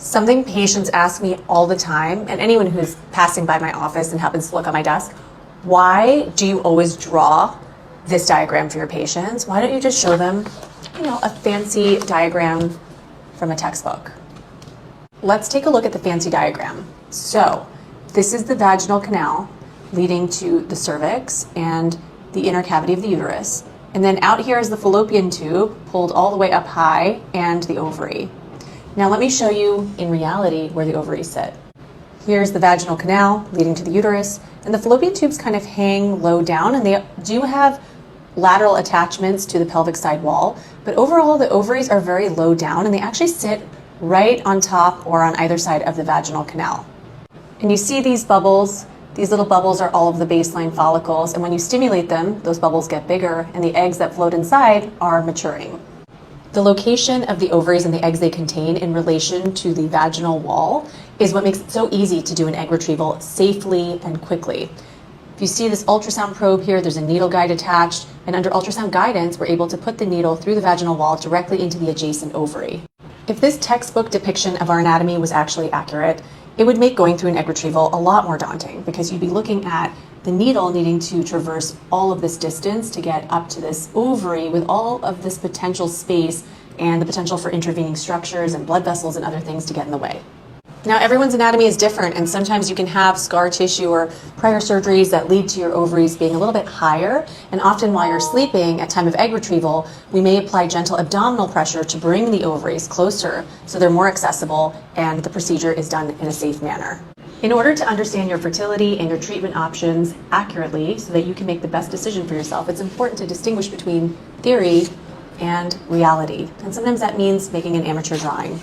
Something patients ask me all the time, and anyone who's passing by my office and happens to look on my desk, why do you always draw this diagram for your patients? Why don't you just show them, a fancy diagram from a textbook? Let's take a look at the fancy diagram. So this is the vaginal canal leading to the cervix and the inner cavity of the uterus. And then out here is the fallopian tube pulled all the way up high and the ovary. Now let me show you in reality where the ovaries sit. Here's the vaginal canal leading to the uterus, and the fallopian tubes kind of hang low down, and they do have lateral attachments to the pelvic side wall, but overall the ovaries are very low down and they actually sit right on top or on either side of the vaginal canal. And you see these bubbles. These little bubbles are all of the baseline follicles, and when you stimulate them, those bubbles get bigger and the eggs that float inside are maturing. The location of the ovaries and the eggs they contain in relation to the vaginal wall is what makes it so easy to do an egg retrieval safely and quickly. If you see this ultrasound probe here, there's a needle guide attached, and under ultrasound guidance, we're able to put the needle through the vaginal wall directly into the adjacent ovary. If this textbook depiction of our anatomy was actually accurate, it would make going through an egg retrieval a lot more daunting, because you'd be looking at the needle needing to traverse all of this distance to get up to this ovary with all of this potential space and the potential for intervening structures and blood vessels and other things to get in the way. Now, everyone's anatomy is different, and sometimes you can have scar tissue or prior surgeries that lead to your ovaries being a little bit higher, and often while you're sleeping at time of egg retrieval, we may apply gentle abdominal pressure to bring the ovaries closer so they're more accessible and the procedure is done in a safe manner. In order to understand your fertility and your treatment options accurately so that you can make the best decision for yourself, it's important to distinguish between theory and reality. And sometimes that means making an amateur drawing.